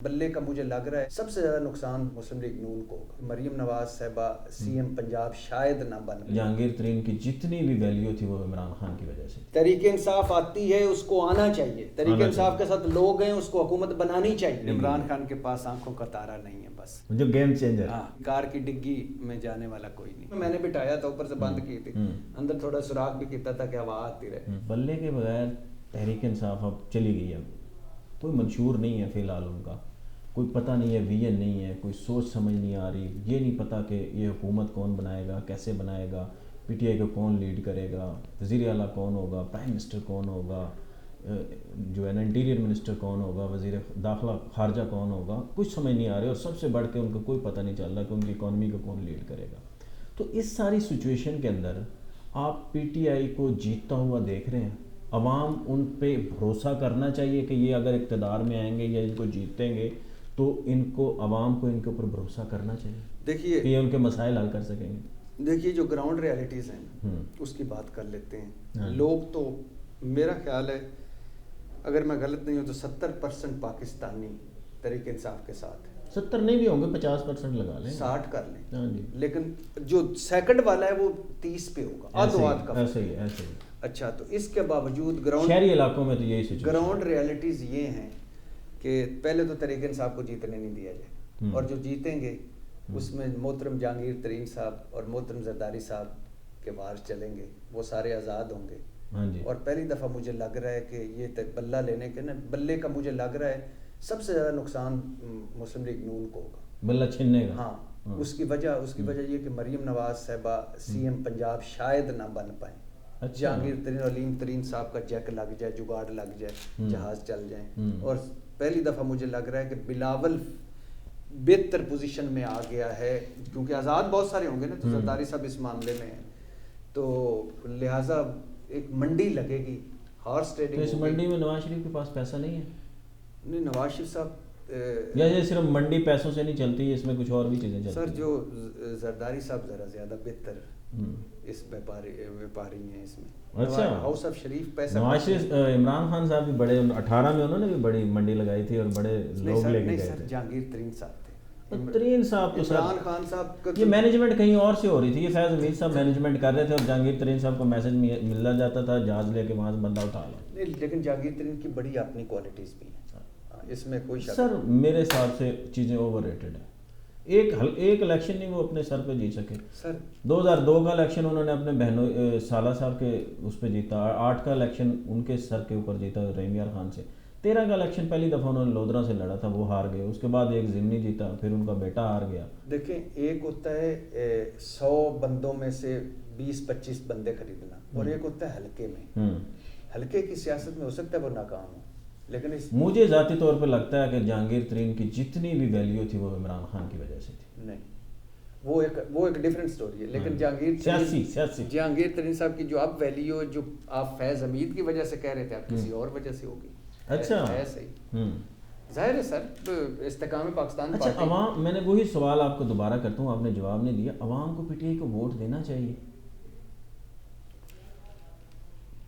بلے کا مجھے لگ رہا ہے سب سے زیادہ نقصان مسلم لیگ نون کو ہوگا. مریم نواز صاحبہ سی ایم پنجاب شاید نہ بن. جہانگیر ترین کی جتنی بھی ویلیو تھی وہ عمران خان کی وجہ سے. تحریک انصاف آتی ہے اس کو آنا چاہیے, تحریک انصاف کے ساتھ لوگ ہیں اس کو حکومت بنانی چاہیے. عمران خان کے پاس آنکھوں کا تارا نہیں ہے بس, جو گیم چینجر. ہاں, کار کی ڈگی میں جانے والا کوئی نہیں. میں نے بٹھایا تھا اوپر سے بند کی تھی, اندر تھوڑا سوراخ بھی کیتا تھا کہ ہوا آتی رہے. بلے کے بغیر تحریک انصاف اب چلی گئی ہے, کوئی منشور نہیں ہے فی الحال ان کا, کوئی پتہ نہیں ہے, ویژن نہیں ہے, کوئی سوچ سمجھ نہیں آ رہی, یہ نہیں پتہ کہ یہ حکومت کون بنائے گا, کیسے بنائے گا, پی ٹی آئی کو کون لیڈ کرے گا, وزیر اعلیٰ کون ہوگا, پرائم منسٹر کون ہوگا, جو ہے نا انٹیریئر منسٹر کون ہوگا, وزیر داخلہ خارجہ کون ہوگا, کچھ سمجھ نہیں آ رہی. اور سب سے بڑھ کے ان کو کوئی پتہ نہیں چل رہا کہ ان کی اکانومی کو کون لیڈ کرے گا. تو اس ساری سچویشن کے اندر آپ پی ٹی آئی کو جیتتا ہوا دیکھ رہے ہیں. عوام ان پہ بھروسہ کرنا چاہیے کہ یہ اگر اقتدار میں آئیں گے یا ان کو جیتیں گے تو ان کو, عوام کو ان کے اوپر بھروسہ کرنا چاہیے. دیکھیے کہ یہ ان کے مسائل حل کر سکیں گے. دیکھیے جو گراؤنڈ ریالٹیز ہیں اس کی بات کر لیتے ہیں. لوگ تو میرا خیال ہے اگر میں غلط نہیں ہوں تو 70% پاکستانی تحریک انصاف کے ساتھ ہے. 70 نہیں بھی ہوں گے, 50% لگا لیں, 60 کر لیں. ہاں جی. لیکن جو سیکنڈ والا ہے وہ 30 پہ ہوگا, آدھواد کا. ایسے ہی ایسے ہی. اچھا, تو اس کے باوجود گراؤنڈ شہری علاقوں میں تو یہی سچویشن, گراؤنڈ ریالٹیز یہ ہیں کہ پہلے تو تحریک انصاف کو جیتنے نہیں دیا جائے, اور جو جیتیں گے اس میں محترم جہانگیر ترین صاحب اور محترم زرداری صاحب کے وارث چلیں گے, وہ سارے آزاد ہوں گے. اور پہلی دفعہ مجھے لگ رہا ہے کہ یہ بلہ لینے کے نا, بلے کا مجھے لگ رہا ہے سب سے زیادہ نقصان مسلم لیگ نون کو ہوگا, بلہ چھننے کا. ہاں, اس کی وجہ یہ کہ مریم نواز صاحبہ سی ایم پنجاب شاید نہ بن پائیں. جہانگیر ترین اور علیم ترین صاحب کا جیک لگ جائے, جگاڑ لگ جائے, جہاز چل جائیں. اور پہلی دفعہ مجھے لگ رہا ہے کہ بلاول بہتر پوزیشن میں آ گیا ہے, کیونکہ آزاد بہت سارے ہوں گے نا, تو زرداری صاحب اس معاملے میں ہیں, تو لہٰذا ایک منڈی لگے گی, ہارس ٹریڈنگ. تو اس منڈی میں نواز شریف کے پاس پیسہ نہیں ہے؟ نہیں, نواز شریف صاحب یا یہ صرف منڈی پیسوں سے نہیں چلتی, اس میں کچھ اور بھی چیزیں چلتی ہیں. سر جو زرداری صاحب ذرا زیادہ بہتر اس ویپاری ہیں اس میں. اچھا, ہاؤس آف شریف پیسہ. نواز شریف, عمران خان صاحب بھی بڑے 18 میں انہوں نے بھی بڑی منڈی لگائی تھی اور بڑے لوگ لے کے گئے تھے. جہانگیر ترین صاحب تھے. ترین صاحب تو عمران خان صاحب یہ مینجمنٹ کہیں اور سے ہو رہی تھی, یہ فیض حمید صاحب مینجمنٹ کر رہے تھے اور جہانگیر ترین صاحب کو میسج ملنا جاتا تھا, جہاز لے کے وہاں سے بندہ اٹھا لو. نہیں, لیکن جہانگیر ترین کی بڑی اپنی کوالٹیز بھی ہیں, اس میں کوئی شک. سر میرے حساب سے چیزیں اوور ریٹڈ ہیں. ایک الیکشن نہیں وہ اپنے سر پہ جیت سکے. سر 2002 کا الیکشن انہوں نے اپنے بہنوں سالہ صاحب کے اس پہ جیتا, 8 کا الیکشن ان کے سر کے اوپر جیتا رحیم یار خان سے, 13 کا الیکشن پہلی دفعہ انہوں نے لودھرا سے لڑا تھا, وہ ہار گئے, اس کے بعد ایک ضمنی جیتا, پھر ان کا بیٹا ہار گیا. دیکھیں, ایک ہوتا ہے 100 بندوں میں سے 20-25 بندے خریدنا, اور ایک ہوتا ہے حلقے میں. حلقے کی سیاست میں ہو سکتا ہے وہ ناکام ہو, لیکن مجھے ذاتی طور پہ لگتا ہے کہ جہانگیر ترین کی جتنی بھی ویلیو تھی وہ عمران خان کی وجہ سے تھی. نہیں, وہ ایک ڈیفرنٹ سٹوری ہے. لیکن جہانگیر ترین صاحب کی جو اب ویلیو جو آپ فیض حمید کی وجہ سے کہہ رہے تھے, آپ کسی اور وجہ سے ہوگی. اچھا, ایسے ہی ظاہر ہے سر, استحکام پاکستان. اچھا, عوام, میں نے وہی سوال آپ کو دوبارہ کرتا ہوں, آپ نے جواب نہیں دیا. عوام کو پی ٹی آئی کو ووٹ دینا چاہیے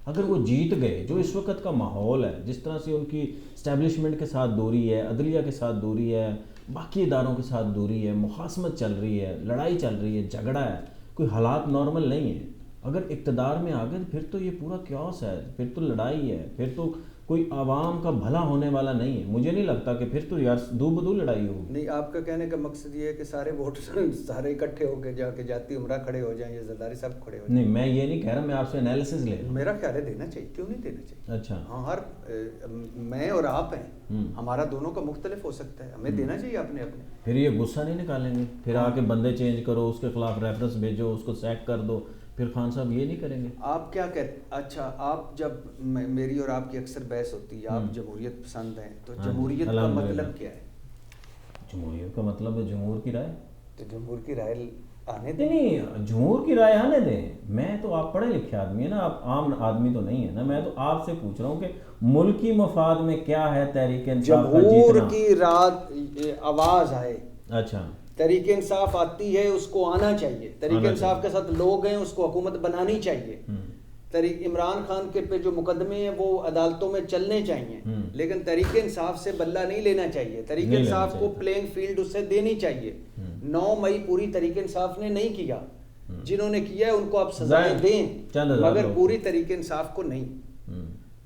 اگر وہ جیت گئے. جو اس وقت کا ماحول ہے, جس طرح سے ان کی اسٹیبلشمنٹ کے ساتھ دوری ہے, عدلیہ کے ساتھ دوری ہے, باقی اداروں کے ساتھ دوری ہے, مخاصمت چل رہی ہے, لڑائی چل رہی ہے, جھگڑا ہے, کوئی حالات نارمل نہیں ہیں. اگر اقتدار میں آ گئے پھر تو یہ پورا کیوس ہے, پھر تو لڑائی ہے, پھر تو کوئی عوام کا بھلا ہونے والا نہیں ہے. مجھے نہیں لگتا کہ پھر تو یار دو بدو لڑائی ہوگی. نہیں, آپ کا کہنے کا مقصد یہ ہے کہ سارے ووٹ سارے اکٹھے ہو کے جا کے جاتی عمرہ کھڑے ہو جائیں یا زرداری صاحب کھڑے ہو جائیں. نہیں, میں یہ نہیں کہہ رہا, میں آپ سے انالیسز لے رہا ہوں. میرا خیال ہے دینا چاہیے, کیوں نہیں دینا چاہیے. اچھا, ہاں, ہر میں اور آپ ہیں, ہمارا دونوں کا مختلف ہو سکتا ہے, ہمیں دینا چاہیے اپنے اپنے. پھر یہ غصہ نہیں نکالیں گے, پھر آ کے بندے چینج کرو, اس کے خلاف ریفرنس بھیجو, اس کو سیک کر دو, پھر خان صاحب یہ نہیں کریں گے. آپ کیا کہتے, اچھا, آپ جب میری اور آپ کی اکثر بحث ہوتی ہے, آپ جمہوریت پسند ہیں, تو جمہوریت کا مطلب کیا ہے؟ جمہوریت کا مطلب ہے جمہور کی رائے. تو جمہور کی رائے آنے دیں. نہیں, جمہور کی رائے آنے دیں. میں تو, آپ پڑھے لکھے آدمی ہیں نا, آپ عام آدمی تو نہیں ہے نا, میں تو آپ سے پوچھ رہا ہوں کہ ملکی مفاد میں کیا ہے تحریک انصاف کا جیتنا. جمہور کی رات آواز آئے. اچھا, تحریک انصاف آتی ہے اس کو آنا چاہیے, تحریک انصاف کے ساتھ لوگ ہیں اس کو حکومت بنانی چاہیے. عمران خان کے پہ جو مقدمے ہیں وہ عدالتوں میں چلنے چاہیے، لیکن تحریک انصاف سے بلہ نہیں لینا چاہیے، تحریک انصاف کو پلینگ فیلڈ اس سے دینی چاہیے۔ 9 مئی پوری تحریک انصاف نے نہیں کیا، جنہوں نے کیا ہے ان کو آپ سزائیں دیں، مگر پوری تحریک انصاف کو نہیں۔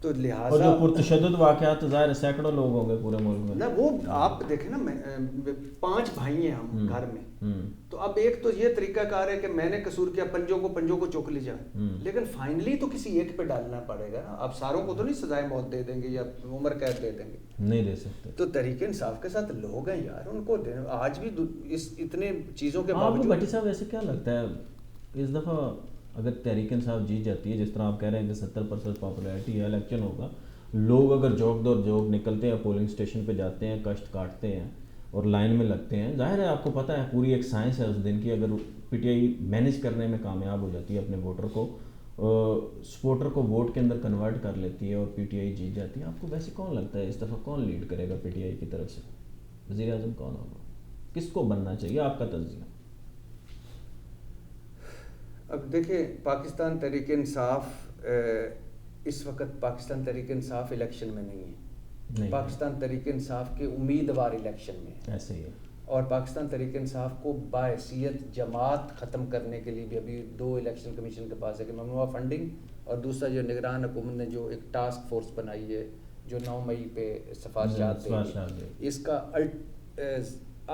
تو لہٰذا جو پرتشدد واقعات ظاہر سینکڑوں لوگ ہوں گے پورے ملک میں، نہ وہ آپ دیکھیں نا 5 بھائی ہیں ہم گھر میں، تو اب ایک تو یہ طریقہ کار ہے کہ میں نے قصور کیا، پنجوں کو چوک لیا، لیکن فائنلی تو کسی ایک پہ ڈالنا پڑے گا نا۔ آپ ساروں کو تو نہیں سزائے موت دے دیں گے یا عمر قید دے دیں گے، نہیں دے سکتے۔ تو تحریک انصاف کے ساتھ لوگ ہیں یار، ان کو آج بھی اس اتنے چیزوں کے آپ کو باوجود۔ بھٹی صاحب ایسے کیا لگتا ہے اس دفعہ اگر تحریک انصاف جیت جاتی ہے، جس طرح آپ کہہ رہے ہیں کہ 70% پاپولیرٹی ہے، الیکشن ہوگا، لوگ اگر جوک دور جوک نکلتے ہیں، پولنگ اسٹیشن پہ جاتے ہیں، کشت کاٹتے ہیں اور لائن میں لگتے ہیں، ظاہر ہے آپ کو پتہ ہے پوری ایک سائنس ہے اس دن کی، اگر پی ٹی آئی مینیج کرنے میں کامیاب ہو جاتی ہے، اپنے ووٹر کو سپورٹر کو ووٹ کے اندر کنورٹ کر لیتی ہے اور پی ٹی آئی جیت جاتی ہے، آپ کو ویسے کون لگتا ہے اس دفعہ کون لیڈ کرے گا پی ٹی آئی کی طرف سے؟ وزیر اعظم کون ہوگا؟ کس کو بننا چاہیے آپ کا تجزیہ؟ اب دیکھیں پاکستان تحریک انصاف اس وقت پاکستان تحریک انصاف الیکشن میں نہیں ہے، پاکستان تحریک انصاف کے امیدوار الیکشن میں ہے، ایسے ہی ہے، اور پاکستان تحریک انصاف کو باحیثیت جماعت ختم کرنے کے لیے بھی ابھی 2 الیکشن کمیشن کے پاس ہے کہ ممنوعہ فنڈنگ، اور دوسرا جو نگران حکومت نے جو ایک ٹاسک فورس بنائی ہے جو 9 مئی پہ سفارشات دے گی، اس کا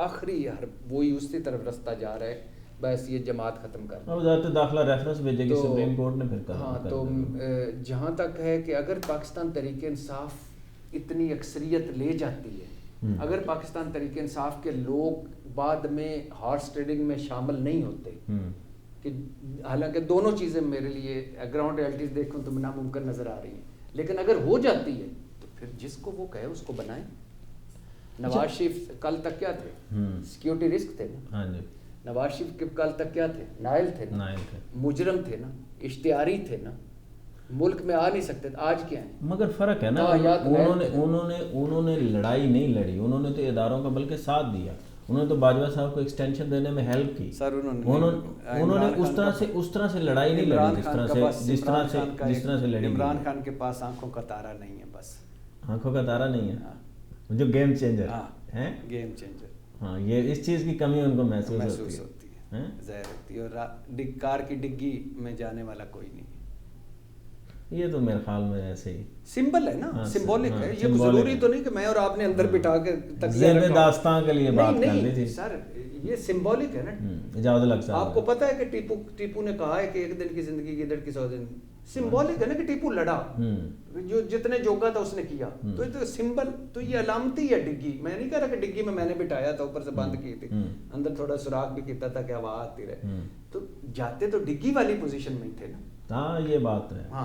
آخری وہی اسی طرف رستہ جا رہا ہے، بس یہ جماعت ختم کرنا۔ وزارت داخلہ ریفرنس بھیجے گی سپریم کورٹ نے، پھر ہاں تو جہاں تک ہے کہ اگر پاکستان تحریک انصاف اتنی اکثریت لے جاتی ہے، اگر پاکستان تحریک انصاف کے لوگ بعد میں ہارس ٹریڈنگ میں شامل نہیں ہوتے، کہ حالانکہ دونوں چیزیں میرے لیے گراؤنڈ ریالٹیز دیکھوں تو ناممکن نظر آ رہی ہیں، لیکن اگر ہو جاتی ہے تو پھر جس کو وہ کہے اس کو بنائیں۔ نواز شریف کل تک کیا تھے؟ سیکیورٹی رسک تھے نا، نواز شریف کے کل تک کیا تھے؟ نائل تھے نا، مجرم تھے نا، اشتہاری تھے نا، ملک میں آ نہیں سکتے، آج کیا ہیں؟ مگر فرق ہے نا، انہوں نے لڑائی نہیں لڑی، انہوں نے تو اداروں کا بلکہ ساتھ دیا، انہوں نے تو باجوہ صاحب کو ایکسٹینشن دینے میں ہیلپ کی، سر انہوں نے اس طرح سے لڑائی نہیں لڑی جس طرح سے لڑی۔ عمران خان کے پاس آنکھوں کا تارا نہیں ہے، بس آنکھوں کا تارا نہیں ہے، جو گیم چینجر ہے، گیم چینجر، ہاں یہ اس چیز کی کمی ان کو محسوس ہوتی ہے، ظاہر ہوتی ہے، اور کار کی ڈگی میں جانے والا کوئی نہیں ہے۔ یہ تو میرے خیال میں ایسے ہی سمبل ہے نا، سمبولک ہے، یہ ضروری تو نہیں کہ میں اور آپ نے اندر بٹھا کے ذیل داستان کے لیے بات کر لی تھی سر، یہ سمبولک ہے نا۔ اجازت لگ سکتا آپ کو پتہ ہے کہ ٹیپو نے کہا ہے کہ 1 دن کی زندگی کی 1.5 سو دن، سمبولک ہے نا کہ ٹیپو لڑا، جو جتنے جوگا تھا اس نے کیا، تو یہ تو سمبل، تو یہ علامتی ہے ڈگی۔ میں نہیں کہہ رہا کہ ڈگی میں نے بٹھایا تھا، اوپر سے بند کی تھی، اندر تھوڑا سوراخ بھی کیتا تھا کہ ہوا آتی رہے، تو جاتے تو ڈگی والی پوزیشن میں تھے نا۔ ہاں یہ بات ہے۔